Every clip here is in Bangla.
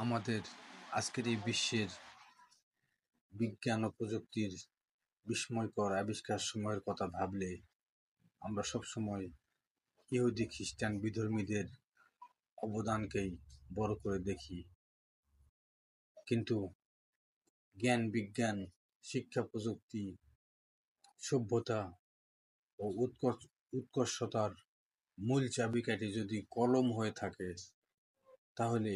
আমাদের আজকের এই বিশ্বের বিজ্ঞান ও প্রযুক্তির বিস্ময়কর আবিষ্কার সময়ের কথা ভাবলে আমরা সবসময় ইহুদি খ্রিস্টান বিধর্মীদের অবদানকেই বড় করে দেখি, কিন্তু জ্ঞান বিজ্ঞান, শিক্ষা প্রযুক্তি, সভ্যতা ও উৎকর্ষতার মূল চাবিকাঠি যদি কলম হয়ে থাকে, তাহলে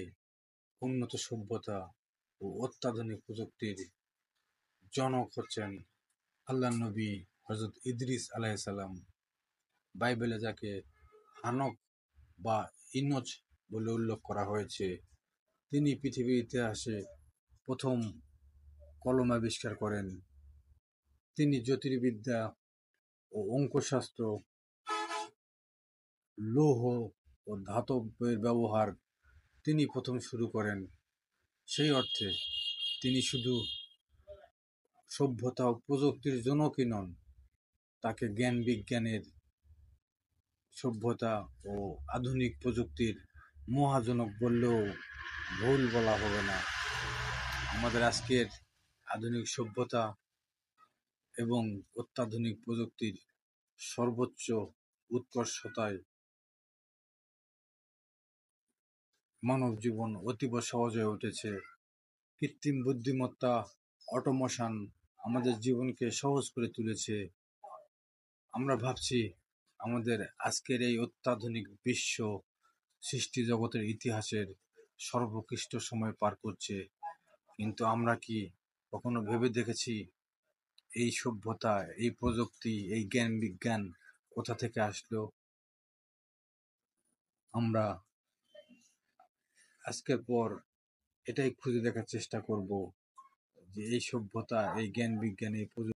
উন্নত সভ্যতা ও অত্যাধুনিক প্রযুক্তির জনক হচ্ছেন আল্লাহর নবী হযরত ইদ্রিস আলাইহিস সালাম। বাইবেলে যাকে হানক বা ইনোচ বলে উল্লেখ করা হয়েছে, তিনি পৃথিবীর ইতিহাসে প্রথম কলম আবিষ্কার করেন। তিনি জ্যোতির্বিদ্যা ও অঙ্কশাস্ত্র, লৌহ ও ধাতবের ব্যবহার তিনি প্রথম শুরু করেন। সেই অর্থে তিনি শুধু সভ্যতা ও প্রযুক্তির জনকই নন, তাকে জ্ঞান বিজ্ঞানের, সভ্যতা ও আধুনিক প্রযুক্তির মহাজনক বললেও ভুল বলা হবে না। আমাদের আজকের আধুনিক সভ্যতা এবং অত্যাধুনিক প্রযুক্তির সর্বোচ্চ উৎকর্ষতায় মানব জীবন অতীব সহজ হয়ে উঠেছে। কৃত্রিম বুদ্ধিমত্তা, অটোমেশন আমাদের জীবনকে সহজ করে তুলেছে। আমরা ভাবছি আমাদের আজকের এই অত্যাধুনিক বিশ্ব সৃষ্টি জগতের ইতিহাসের সর্বোৎকৃষ্ট সময় পার করছে, কিন্তু আমরা কি কখনো ভেবে দেখেছি এই সভ্যতা, এই প্রযুক্তি, এই জ্ঞান বিজ্ঞান কোথা থেকে আসলো? আমরা আজকের পর এটাই খুঁজে দেখার চেষ্টা করব যে এই সভ্যতা, এই জ্ঞান বিজ্ঞান, এই প্রযুক্তি